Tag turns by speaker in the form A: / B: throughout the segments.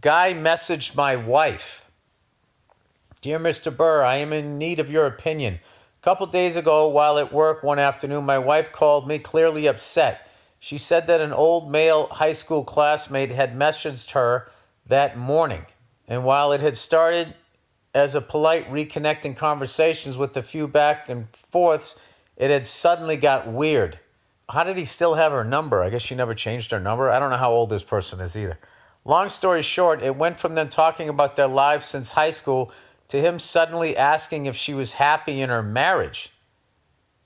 A: Guy messaged my wife. Dear Mr. Burr, I am in need of your opinion. A couple days ago, while at work one afternoon, my wife called me clearly upset. She said that an old male high school classmate had messaged her that morning. And while it had started as a polite reconnecting conversations with a few back and forths, it had suddenly got weird. How did he still have her number? I guess she never changed her number. I don't know how old this person is either. Long story short, it went from them talking about their lives since high school to him suddenly asking if she was happy in her marriage.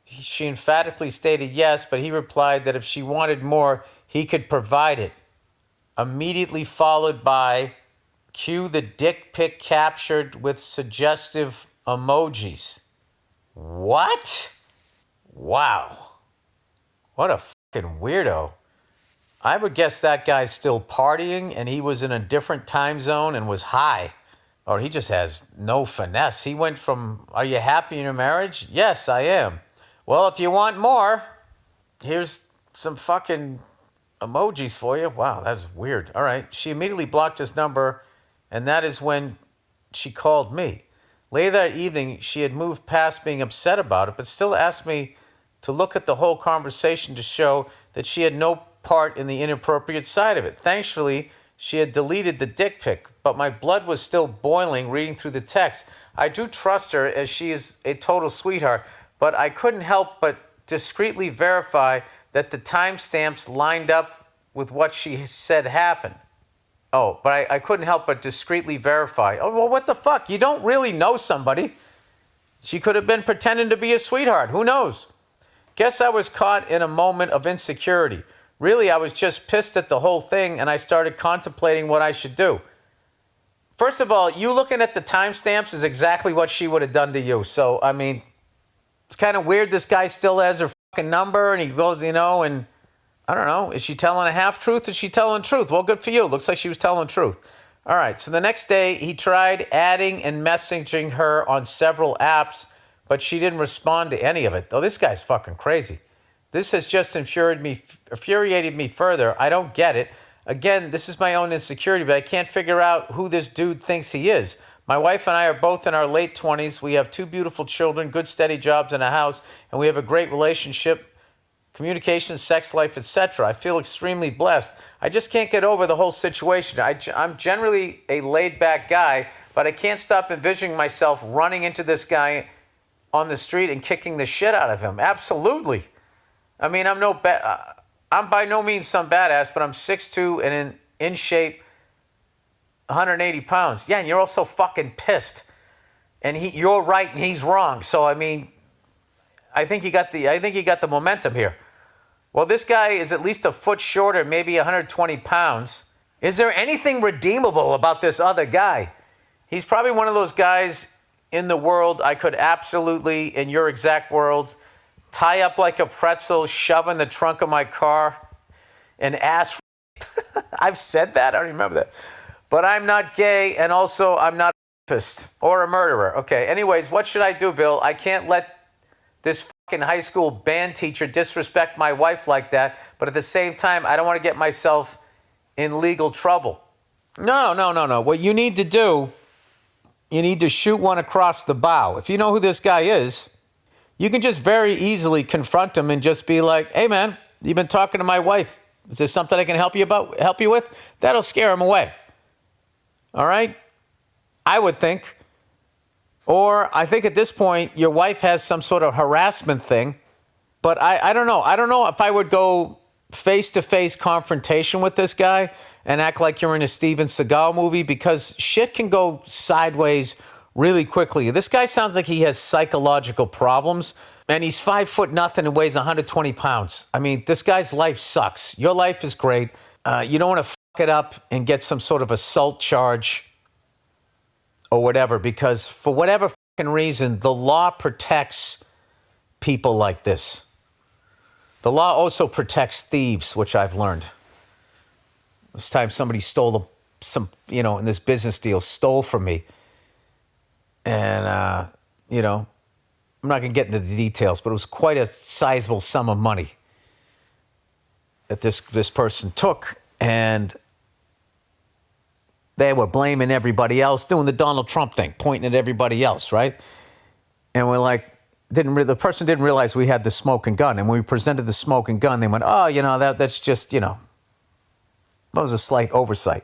A: She emphatically stated yes, but he replied that if she wanted more, he could provide it. Immediately followed by, cue the dick pic captured with suggestive emojis. What? Wow. What a fucking weirdo. I would guess that guy's still partying and he was in a different time zone and was high. Or he just has no finesse. He went from, are you happy in your marriage? Yes, I am. Well, if you want more, here's some fucking emojis for you. Wow, that's weird. All right. She immediately blocked his number, and that is when she called me. Later that evening, she had moved past being upset about it, but still asked me to look at the whole conversation to show that she had no part in the inappropriate side of it. Thankfully, she had deleted the dick pic, but my blood was still boiling reading through the text. I do trust her as she is a total sweetheart, but I couldn't help but discreetly verify that the timestamps lined up with what she said happened. Oh, but I couldn't help but discreetly verify. Oh, well, what the fuck? You don't really know somebody. She could have been pretending to be a sweetheart. Who knows? Guess I was caught in a moment of insecurity. Really, I was just pissed at the whole thing, and I started contemplating what I should do. First of all, you looking at the timestamps is exactly what she would have done to you. So, I mean, it's kind of weird this guy still has her fucking number, and he goes, and I don't know, is she telling a half-truth or is she telling the truth? Well, good for you. Looks like she was telling the truth. All right, so the next day, he tried adding and messaging her on several apps, but she didn't respond to any of it. Oh, this guy's fucking crazy. This has just infuriated me further. I don't get it. Again, this is my own insecurity, but I can't figure out who this dude thinks he is. My wife and I are both in our late 20s. We have 2 beautiful children, good steady jobs, and a house, and we have a great relationship, communication, sex life, etc. I feel extremely blessed. I just can't get over the whole situation. I'm generally a laid-back guy, but I can't stop envisioning myself running into this guy on the street and kicking the shit out of him. Absolutely. I mean, I'm by no means some badass, but I'm 6'2" and in shape, 180 pounds. Yeah, and you're also fucking pissed. And you're right and he's wrong. So, I mean, I think you got the momentum here. Well, this guy is at least a foot shorter, maybe 120 pounds. Is there anything redeemable about this other guy? He's probably one of those guys in the world I could absolutely, in your exact words, tie up like a pretzel, shove in the trunk of my car, and ass. I've said that. I don't remember that. But I'm not gay, and also I'm not a rapist or a murderer. Okay, anyways, what should I do, Bill? I can't let this fucking high school band teacher disrespect my wife like that, but at the same time, I don't want to get myself in legal trouble. No. What you need to do, you need to shoot one across the bow. If you know who this guy is, you can just very easily confront him and just be like, hey, man, you've been talking to my wife. Is there something I can help you with? That'll scare him away. All right? I would think. Or I think at this point, your wife has some sort of harassment thing. But I don't know. I don't know if I would go face-to-face confrontation with this guy and act like you're in a Steven Seagal movie, because shit can go sideways really quickly. This guy sounds like he has psychological problems, and he's 5'0" and weighs 120 pounds. I mean, this guy's life sucks. Your life is great. You don't want to fuck it up and get some sort of assault charge or whatever, because for whatever fucking reason, the law protects people like this. The law also protects thieves, which I've learned. This time somebody stole in this business deal, stole from me. And, I'm not going to get into the details, but it was quite a sizable sum of money that this person took. And They were blaming everybody else, doing the Donald Trump thing, pointing at everybody else, right? And we're like, the person didn't realize we had the smoking gun. And when we presented the smoking gun, they went, oh, that's just, that was a slight oversight,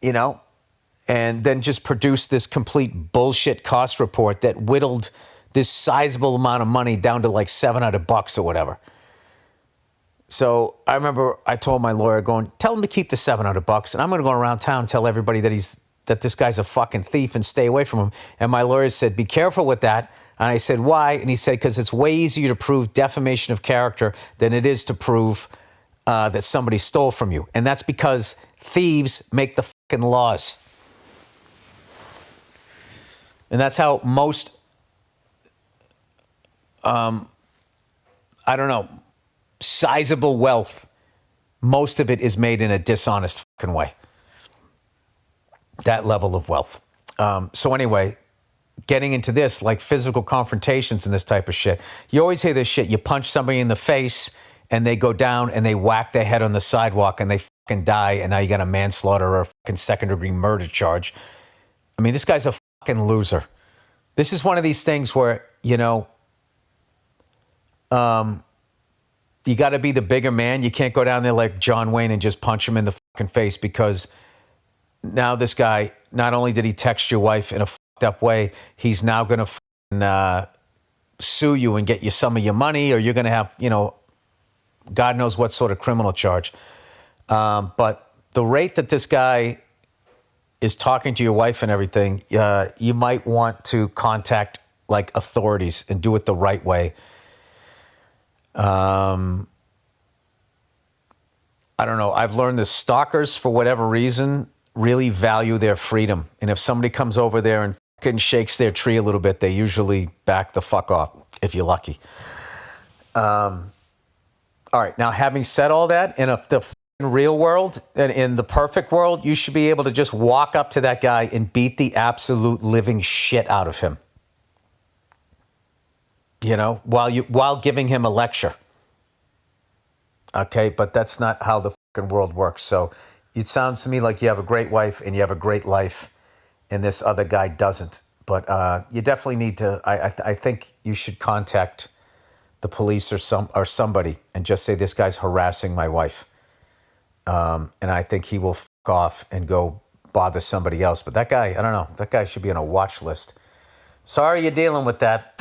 A: and then just produced this complete bullshit cost report that whittled this sizable amount of money down to like $700 or whatever. So I remember I told my lawyer, tell him to keep the $700, and I'm going to go around town and tell everybody that this guy's a fucking thief and stay away from him. And my lawyer said, be careful with that. And I said, why? And he said, because it's way easier to prove defamation of character than it is to prove that somebody stole from you. And that's because thieves make the fucking laws. And that's how most, sizable wealth, most of it is made in a dishonest fucking way. That level of wealth. So anyway, getting into this, like physical confrontations and this type of shit. You always hear this shit. You punch somebody in the face and they go down and they whack their head on the sidewalk and they fucking die. And now you got a manslaughter or a fucking second-degree murder charge. I mean, this guy's a fucking loser. This is one of these things where, you got to be the bigger man. You can't go down there like John Wayne and just punch him in the fucking face, because now this guy, not only did he text your wife in a fucked up way, he's now going to sue you and get you some of your money, or you're going to have, God knows what sort of criminal charge. But the rate that this guy is talking to your wife and everything, you might want to contact like authorities and do it the right way. I don't know. I've learned that stalkers, for whatever reason, really value their freedom. And if somebody comes over there and fucking shakes their tree a little bit, they usually back the fuck off, if you're lucky. All right. Now, having said all that, in the real world and in the perfect world, you should be able to just walk up to that guy and beat the absolute living shit out of him. While giving him a lecture. Okay, but that's not how the fucking world works. So it sounds to me like you have a great wife and you have a great life, and this other guy doesn't. But you definitely need to. I think you should contact the police or somebody and just say, this guy's harassing my wife, and I think he will fuck off and go bother somebody else. But that guy, I don't know. That guy should be on a watch list. Sorry you're dealing with that.